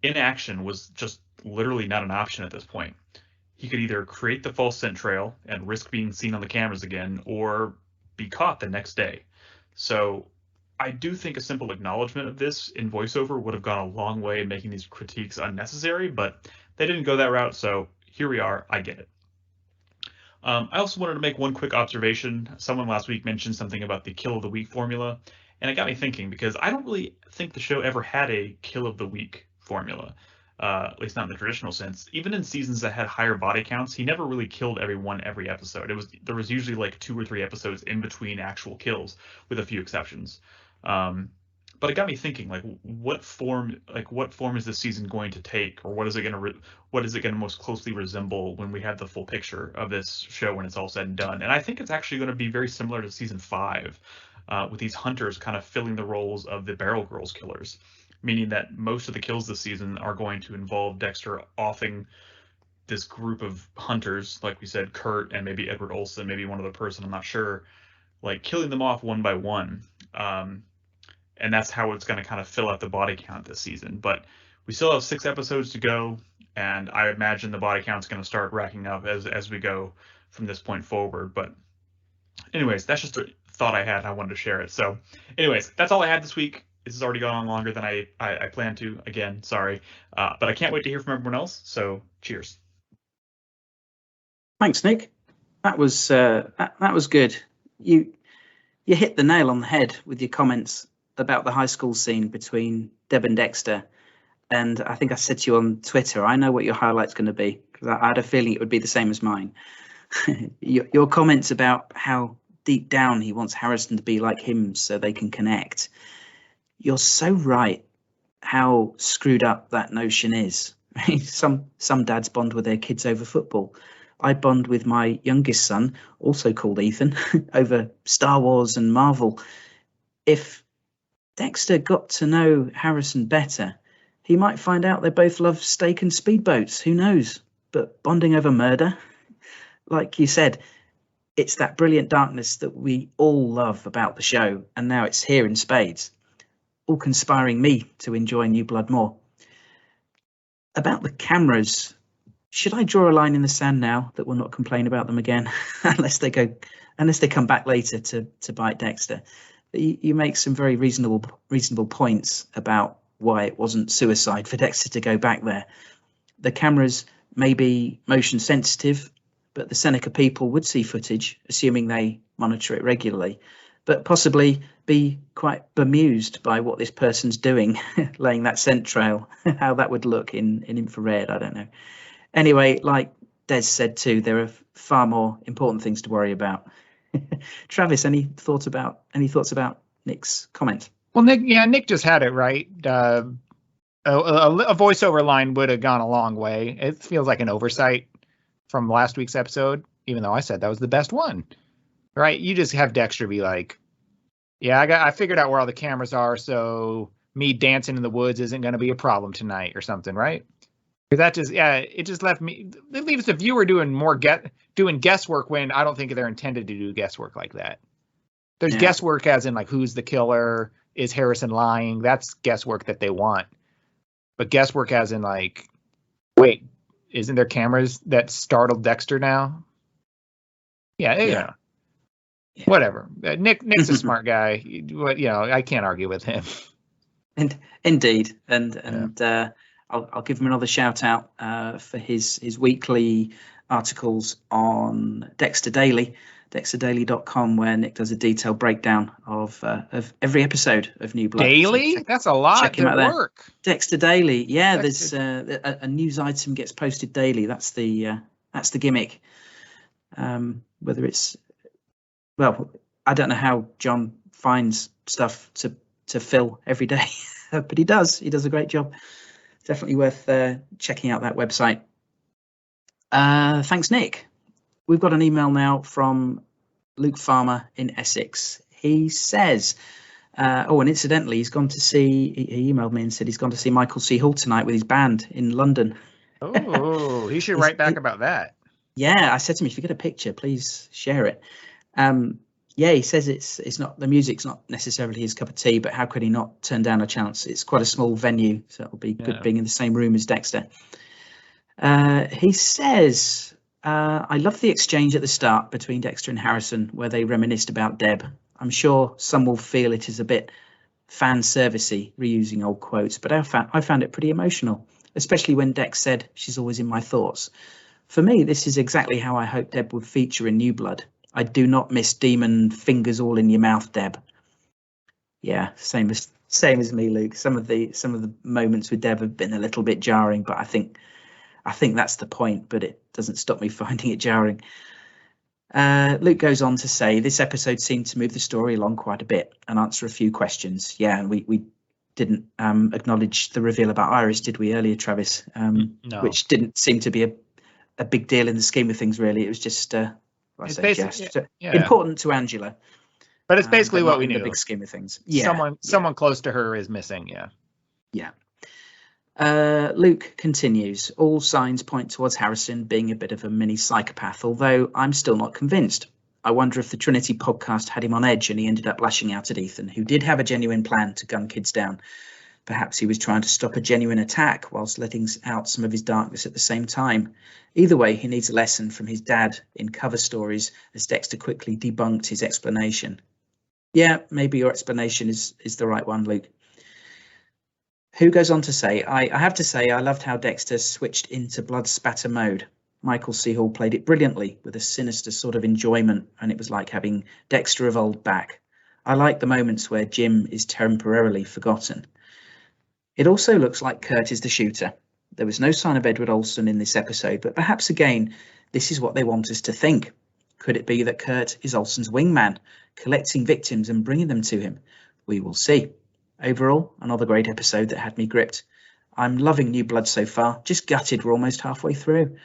inaction was just literally not an option at this point. He could either create the false scent trail and risk being seen on the cameras again, or be caught the next day. So I do think a simple acknowledgement of this in voiceover would have gone a long way in making these critiques unnecessary, but they didn't go that route, so here we are. I get it. I also wanted to make one quick observation. Someone last week mentioned something about the kill of the week formula, and it got me thinking because I don't really think the show ever had a kill of the week formula, at least not in the traditional sense. Even in seasons that had higher body counts, he never really killed everyone every episode. There was usually like 2 or 3 episodes in between actual kills, with a few exceptions. But it got me thinking, like, what form is this season going to take, or what is it going to most closely resemble when we have the full picture of this show when it's all said and done? And I think it's actually going to be very similar to season 5, with these hunters kind of filling the roles of the Barrel Girls killers, meaning that most of the kills this season are going to involve Dexter offing this group of hunters, like we said, Kurt and maybe Edward Olson, maybe one other person, I'm not sure, like killing them off one by one. And that's how it's going to kind of fill out the body count this season. But we still have 6 episodes to go, and I imagine the body count's going to start racking up as we go from this point forward. But anyways, that's just a thought I had. I wanted to share it. So anyways, that's all I had this week. This has already gone on longer than I planned to. Again, sorry. But I can't wait to hear from everyone else. So cheers. Thanks, Nick. That was good. You hit the nail on the head with your comments about the high school scene between Deb and Dexter. And I think I said to you on Twitter, I know what your highlight's going to be, because I had a feeling it would be the same as mine. Your comments about how deep down he wants Harrison to be like him so they can connect. You're so right how screwed up that notion is. Some dads bond with their kids over football. I bond with my youngest son, also called Ethan, over Star Wars and Marvel. If Dexter got to know Harrison better, he might find out they both love steak and speedboats. Who knows? But bonding over murder, like you said, it's that brilliant darkness that we all love about the show, and now it's here in spades, all conspiring me to enjoy New Blood more. About the cameras, should I draw a line in the sand now that we'll not complain about them again, unless they come back later to bite Dexter? You make some very reasonable points about why it wasn't suicide for Dexter to go back there. The cameras may be motion sensitive, but the Seneca people would see footage, assuming they monitor it regularly, but possibly be quite bemused by what this person's doing, laying that scent trail, how that would look in infrared, I don't know. Anyway, like Des said too, there are far more important things to worry about. Travis, any thoughts about Nick's comment? Well, Nick just had it right. A voiceover line would have gone a long way. It feels like an oversight from last week's episode, even though I said that was the best one. Right? You just have Dexter be like, "Yeah, I figured out where all the cameras are, so me dancing in the woods isn't going to be a problem tonight," or something, right? That just, it just left me. It leaves the viewer doing guesswork when I don't think they're intended to do guesswork like that. There's guesswork as in like, who's the killer? Is Harrison lying? That's guesswork that they want. But guesswork as in like, wait, isn't there cameras that startled Dexter now? Yeah. Whatever. Nick's a smart guy. I can't argue with him. And indeed, I'll give him another shout out for his weekly articles on Dexter Daily, dexterdaily.com, where Nick does a detailed breakdown of every episode of New Blood. Daily? So that's a lot of work. Dexter Daily, there's a news item gets posted daily. That's the gimmick. Whether it's, well, I don't know how John finds stuff to fill every day, but he does. He does a great job. Definitely worth checking out that website. Thanks, Nick. We've got an email now from Luke Farmer in Essex. He says, and incidentally, he emailed me and said he's gone to see Michael C. Hall tonight with his band in London. Oh, he should write back about that. Yeah, I said to him, if you get a picture, please share it. He says it's not, the music's not necessarily his cup of tea, but how could he not turn down a chance? It's quite a small venue, so it'll be good being in the same room as Dexter. He says, I love the exchange at the start between Dexter and Harrison, where they reminisced about Deb. I'm sure some will feel it is a bit fan servicey, reusing old quotes, but I found it pretty emotional, especially when Dex said, "She's always in my thoughts." For me, this is exactly how I hope Deb would feature in New Blood. I do not miss demon fingers all in your mouth, Deb. Yeah, same as me, Luke. Some of the moments with Deb have been a little bit jarring, but I think that's the point, but it doesn't stop me finding it jarring. Luke goes on to say, this episode seemed to move the story along quite a bit and answer a few questions. Yeah, and we didn't acknowledge the reveal about Iris, did we, earlier, Travis? No. Which didn't seem to be a big deal in the scheme of things, really. It was just important to Angela. But it's basically what we knew. In the big scheme of things. Someone close to her is missing, Yeah. Luke continues, all signs point towards Harrison being a bit of a mini psychopath, although I'm still not convinced. I wonder if the Trinity podcast had him on edge and he ended up lashing out at Ethan, who did have a genuine plan to gun kids down. Perhaps he was trying to stop a genuine attack whilst letting out some of his darkness at the same time. Either way, he needs a lesson from his dad in cover stories, as Dexter quickly debunked his explanation. Yeah, maybe your explanation is the right one, Luke. Who goes on to say, I have to say I loved how Dexter switched into blood spatter mode. Michael C. Hall played it brilliantly with a sinister sort of enjoyment, and it was like having Dexter of old back. I like the moments where Jim is temporarily forgotten. It also looks like Kurt is the shooter. There was no sign of Edward Olsen in this episode, but perhaps again, this is what they want us to think. Could it be that Kurt is Olsen's wingman, collecting victims and bringing them to him? We will see. Overall, another great episode that had me gripped. I'm loving New Blood so far, just gutted we're almost halfway through.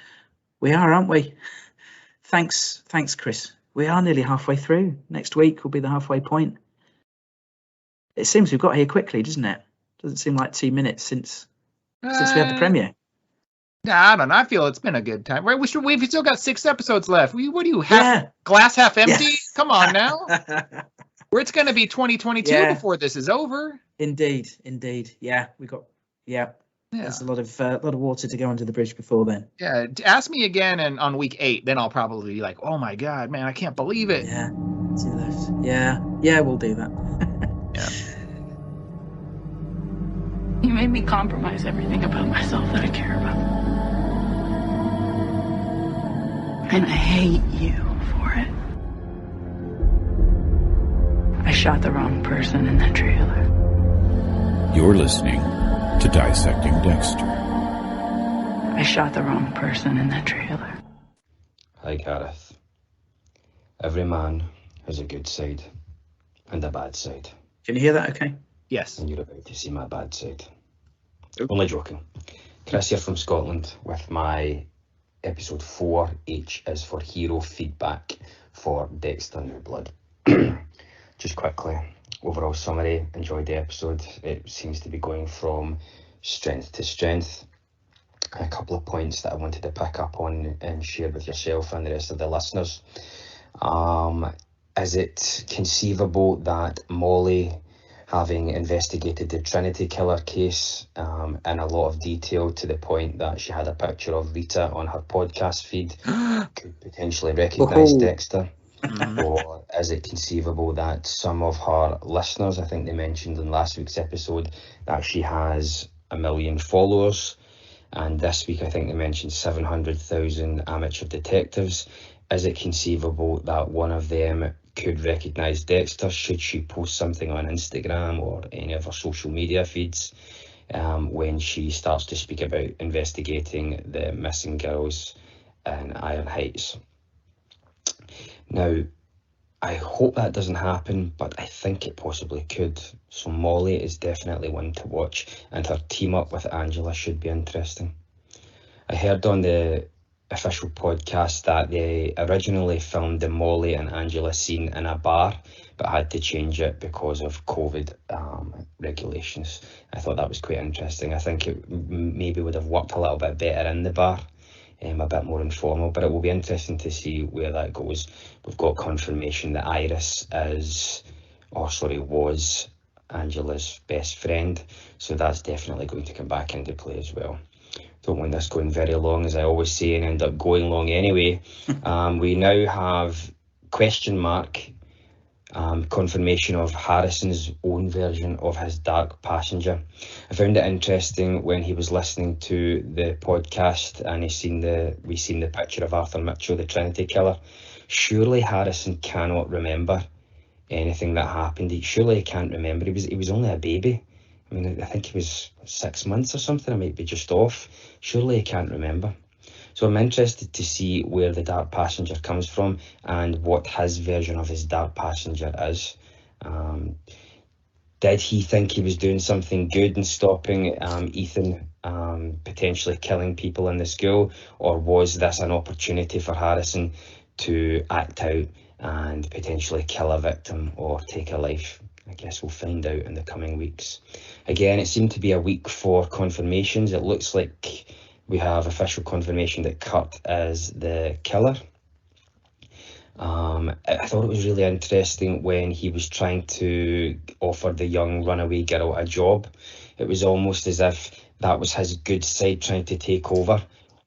We are, aren't we? Thanks, Chris. We are nearly halfway through. Next week will be the halfway point. It seems we've got here quickly, doesn't it? Doesn't seem like 2 minutes since we had the premiere. I don't know. I feel it's been a good time. Right? We've still got 6 episodes left. What do you have? Glass half empty? Yeah. Come on now. It's going to be 2022 before this is over. Indeed. Yeah, there's a lot of water to go under the bridge before then. Yeah, ask me again on week 8, then I'll probably be like, oh my God, man, I can't believe it. Yeah, 2 left. Yeah, we'll do that. Yeah. You made me compromise everything about myself that I care about. And I hate you for it. I shot the wrong person in that trailer. You're listening to Dissecting Dexter. I shot the wrong person in that trailer. Hi, Gareth. Every man has a good side and a bad side. Can you hear that okay? Yes. And you're about to see my bad side. Only joking. Chris here from Scotland with my episode 4, H is for hero feedback for Dexter New Blood. Just quickly, overall summary, enjoyed the episode. It seems to be going from strength to strength. A couple of points that I wanted to pick up on and share with yourself and the rest of the listeners. Is it conceivable that Molly, having investigated the Trinity killer case in a lot of detail to the point that she had a picture of Rita on her podcast feed, could potentially recognise Dexter? Or is it conceivable that some of her listeners, I think they mentioned in last week's episode that she has 1 million followers, and this week I think they mentioned 700,000 amateur detectives. Is it conceivable that one of them could recognise Dexter should she post something on Instagram or any of her social media feeds when she starts to speak about investigating the missing girls in Iron Heights? Now, I hope that doesn't happen, but I think it possibly could. So Molly is definitely one to watch, and her team up with Angela should be interesting. I heard on the official podcast that they originally filmed the Molly and Angela scene in a bar, but had to change it because of COVID regulations. I thought that was quite interesting. I think it maybe would have worked a little bit better in the bar. A bit more informal, but it will be interesting to see where that goes. We've got confirmation that Iris was Angela's best friend, so that's definitely going to come back into play as well. Don't want this going very long, as I always say, and end up going long anyway. We now have confirmation of Harrison's own version of his dark passenger. I found it interesting when he was listening to the podcast and we seen the picture of Arthur Mitchell, the Trinity killer. Surely Harrison cannot remember anything that happened. Surely he can't remember. He was only a baby. I mean, I think he was 6 months or something. I might be just off. Surely he can't remember. So I'm interested to see where the dark passenger comes from and what his version of his dark passenger is. Did he think he was doing something good and stopping Ethan potentially killing people in the school, or was this an opportunity for Harrison to act out and potentially kill a victim or take a life? I guess we'll find out in the coming weeks. Again, it seemed to be a week for confirmations. It looks like we have official confirmation that Kurt is the killer. I thought it was really interesting when he was trying to offer the young runaway girl a job. It was almost as if that was his good side trying to take over,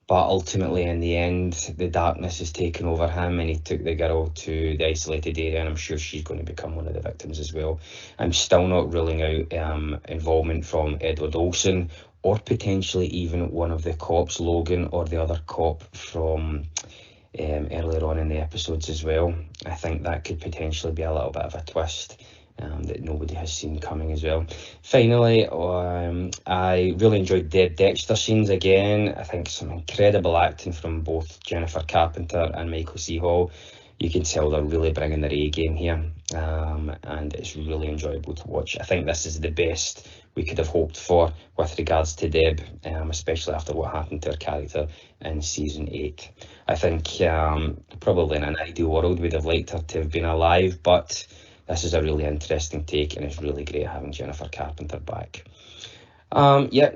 but ultimately in the end the darkness has taken over him and he took the girl to the isolated area, and I'm sure she's going to become one of the victims as well. I'm still not ruling out involvement from Edward Olsen, or potentially even one of the cops, Logan, or the other cop from earlier on in the episodes as well. I think that could potentially be a little bit of a twist that nobody has seen coming as well. Finally, I really enjoyed the Dexter scenes again. I think some incredible acting from both Jennifer Carpenter and Michael C. Hall. You can tell they're really bringing their A game here, and it's really enjoyable to watch. I think this is the best we could have hoped for with regards to Deb, especially after what happened to her character in season 8. I think probably in an ideal world we'd have liked her to have been alive, but this is a really interesting take, and it's really great having Jennifer Carpenter back.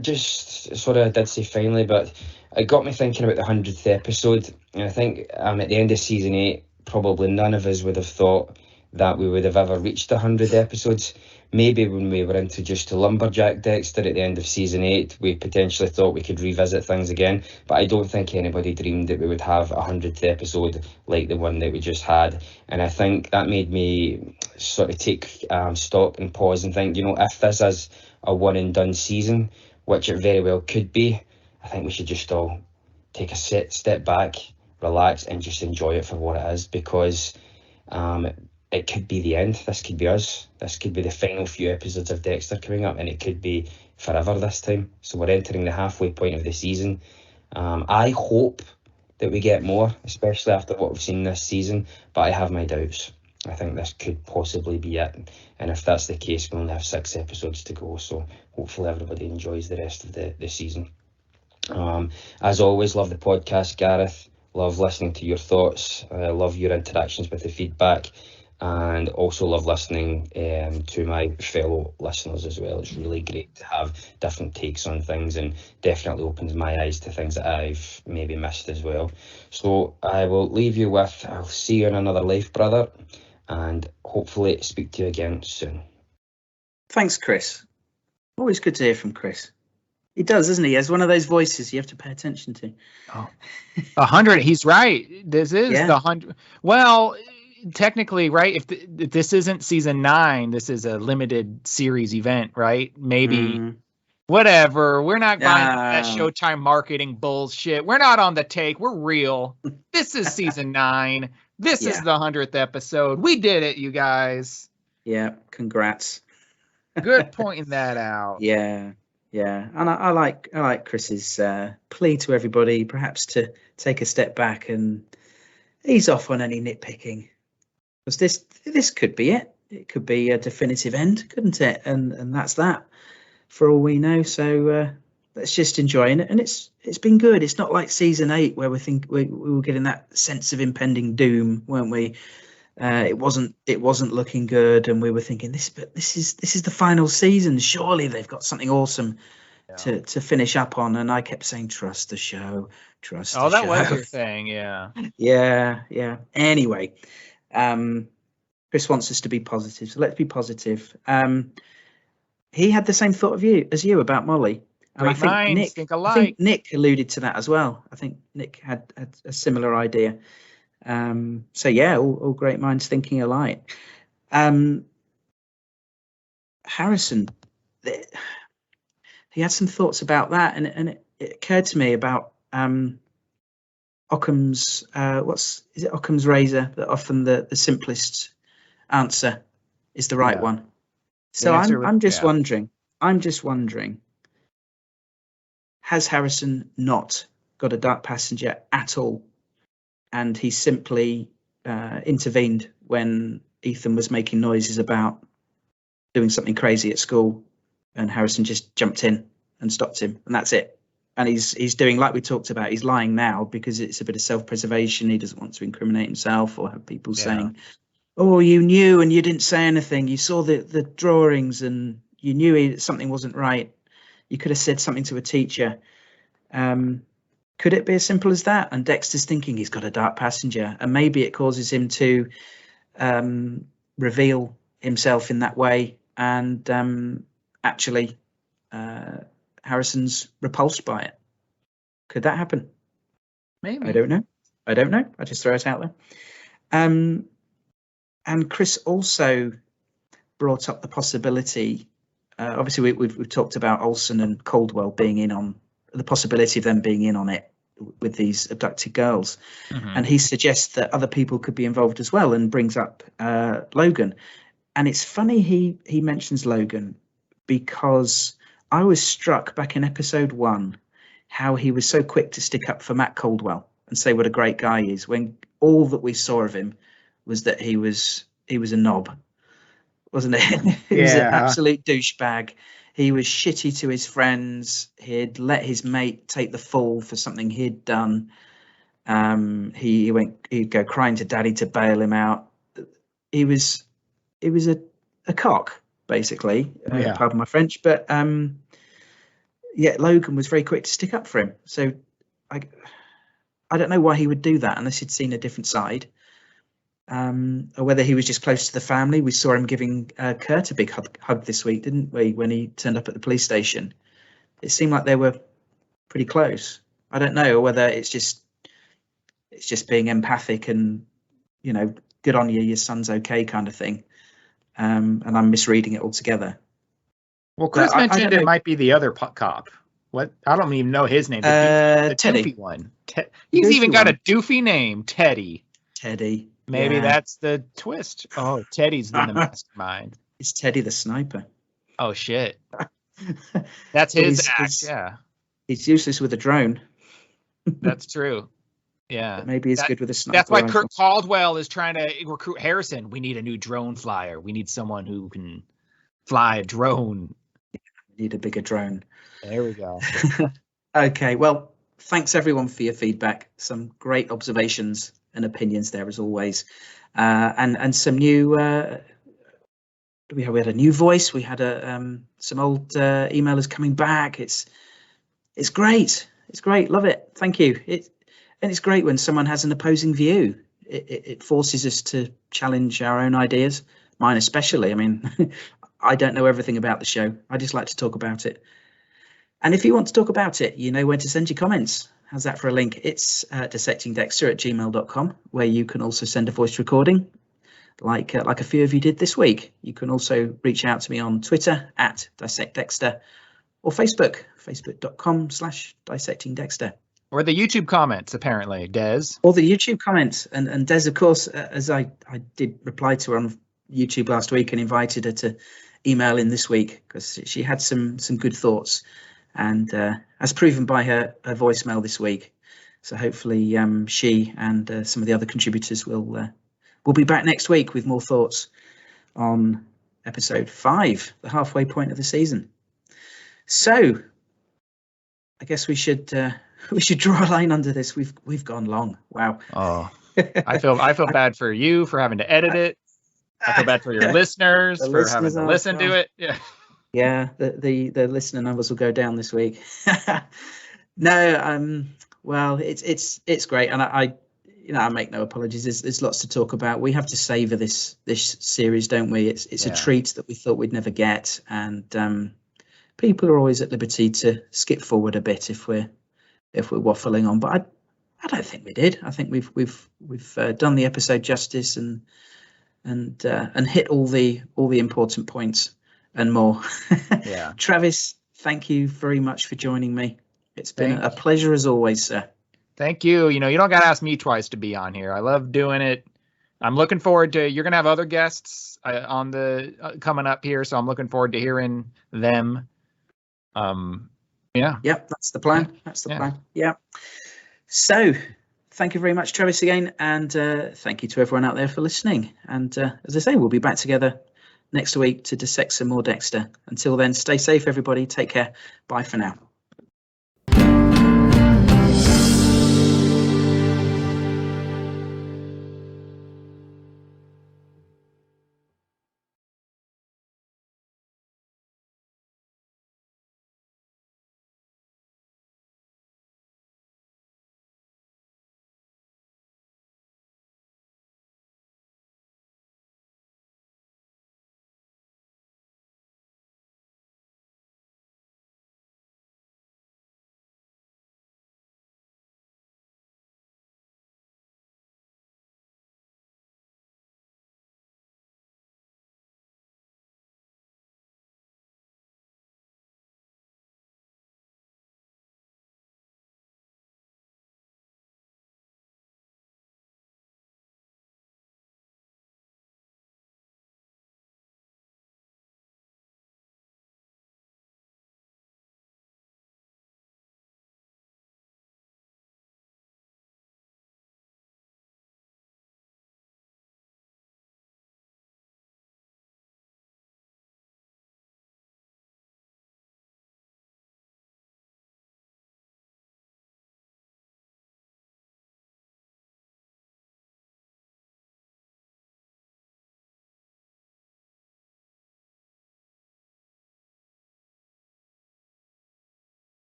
Just sort of did say finally, but it got me thinking about the 100th episode, and I think at the end of season 8, probably none of us would have thought that we would have ever reached 100 episodes. Maybe when we were introduced to Lumberjack Dexter at the end of season 8, we potentially thought we could revisit things again, but I don't think anybody dreamed that we would have a 100th episode like the one that we just had. And I think that made me sort of take stock and pause and think, if this is a one and done season, which it very well could be, I think we should just all take a step back, relax, and just enjoy it for what it is, because it could be the end. This could be us. This could be the final few episodes of Dexter coming up, and it could be forever this time. So we're entering the halfway point of the season. I hope that we get more, especially after what we've seen this season, but I have my doubts. I think this could possibly be it, and if that's the case, we only have 6 episodes to go, so hopefully everybody enjoys the rest of the season. As always, love the podcast, Gareth. Love listening to your thoughts. Love your interactions with the feedback, and also love listening to my fellow listeners as well. It's really great to have different takes on things, and definitely opens my eyes to things that I've maybe missed as well. So I will leave you with, I'll see you in another life, brother, and hopefully speak to you again soon. Thanks, Chris. Always good to hear from Chris. He does, doesn't he? He has one of those voices you have to pay attention to. Oh, 100. He's right. This is the 100. Well, technically, right? If this isn't season 9, this is a limited series event, right? Maybe. Whatever. We're not buying that Showtime marketing bullshit. We're not on the take. We're real. This is season 9. This is the 100th episode. We did it, you guys. Yeah. Congrats. Good pointing that out. Yeah. And I like Chris's plea to everybody, perhaps to take a step back and ease off on any nitpicking, because this could be it. It could be a definitive end, couldn't it? And that's that, for all we know. So let's just enjoy it. And it's been good. It's not like season 8 where we were getting that sense of impending doom, weren't we? It wasn't looking good, and we were thinking this is the final season. Surely they've got something awesome to finish up on. And I kept saying, trust the show, trust. Oh, the that show. was your thing, yeah. Yeah. Anyway, Chris wants us to be positive, so let's be positive. He had the same thought as you about Molly, and Great minds think alike. I think Nick alluded to that as well. I think Nick had a similar idea. So yeah, all great minds thinking alike. Harrison, he had some thoughts about that, and it occurred to me about Occam's Occam's razor, that often the simplest answer is the right one. So I'm just wondering, has Harrison not got a dark passenger at all? And he simply intervened when Ethan was making noises about doing something crazy at school, and Harrison just jumped in and stopped him, and that's it. And he's doing, like we talked about, he's lying now because it's a bit of self-preservation. He doesn't want to incriminate himself or have people saying, "Oh, you knew and you didn't say anything. You saw the drawings and you knew something wasn't right. You could have said something to a teacher." Could it be as simple as that? And Dexter's thinking he's got a dark passenger, and maybe it causes him to reveal himself in that way. And actually, Harrison's repulsed by it. Could that happen? Maybe. I don't know. I just throw it out there. And Chris also brought up the possibility. Obviously, we've talked about Olsen and Caldwell being in on the possibility of them being in on it with these abducted girls. And he suggests that other people could be involved as well, and brings up Logan. And it's funny he mentions Logan, because I was struck back in episode 1 how he was so quick to stick up for Matt Caldwell and say what a great guy he is, when all that we saw of him was that he was a knob, wasn't it? He was an absolute douchebag. He was shitty to his friends. He'd let his mate take the fall for something he'd done. He'd go crying to Daddy to bail him out. He was a cock, basically. Pardon my French, but yeah, Logan was very quick to stick up for him. So I don't know why he would do that unless he'd seen a different side, or whether he was just close to the family. We saw him giving Kurt a big hug this week, didn't we, when he turned up at the police station? It seemed like they were pretty close. I don't know, or whether it's just being empathic and, you know, good on you, your son's okay kind of thing. And I'm misreading it altogether. Well, Chris mentioned it might be the other cop. What? I don't even know his name. The Teddy. doofy one. He's even got a doofy name, Teddy. Teddy. Maybe that's the twist. Oh, Teddy's the mastermind. It's Teddy the sniper. Oh, shit. That's his act, yeah. He's useless with a drone. That's true. Yeah. But maybe he's good with a sniper. That's why Kirk Caldwell is trying to recruit Harrison. We need a new drone flyer. We need someone who can fly a drone. We need a bigger drone. There we go. Okay, well, thanks everyone for your feedback. Some great observations and opinions there as always. And some new we had a new voice. We had some old emailers coming back. It's great. It's great. Love it. Thank you. And it's great when someone has an opposing view. It forces us to challenge our own ideas, mine especially. I mean, I don't know everything about the show. I just like to talk about it. And if you want to talk about it, you know where to send your comments. How's that for a link? It's dissectingdexter@gmail.com, where you can also send a voice recording, like a few of you did this week. You can also reach out to me on Twitter @DissectDexter, or facebook.com/dissectingdexter. Or the YouTube comments, apparently, Des. Or the YouTube comments. And Des, of course, as I did reply to her on YouTube last week and invited her to email in this week, because she had some good thoughts, and as proven by her voicemail this week. So hopefully she and some of the other contributors will be back next week with more thoughts on episode 5, the halfway point of the season. So I guess we should draw a line under this. We've gone long. Wow. Oh, I feel bad for you for having to edit it. I feel bad for your listeners for having to listen to it. Yeah. Yeah, the listener numbers will go down this week. No, well, it's great, and I make no apologies. There's lots to talk about. We have to savor this series, don't we? It's a treat that we thought we'd never get, and people are always at liberty to skip forward a bit if we're waffling on. But I don't think we did. I think we've done the episode justice and hit all the important points and more. Yeah. Travis, thank you very much for joining me. It's been a pleasure as always, sir. Thank you. You don't got to ask me twice to be on here. I love doing it. I'm looking forward to, you're going to have other guests on the coming up here, so I'm looking forward to hearing them. Yeah. Yep, that's the plan. That's the plan. Yeah. So thank you very much, Travis, again, and thank you to everyone out there for listening. And as I say, we'll be back together next week to dissect some more Dexter. Until then, stay safe, everybody. Take care. Bye for now.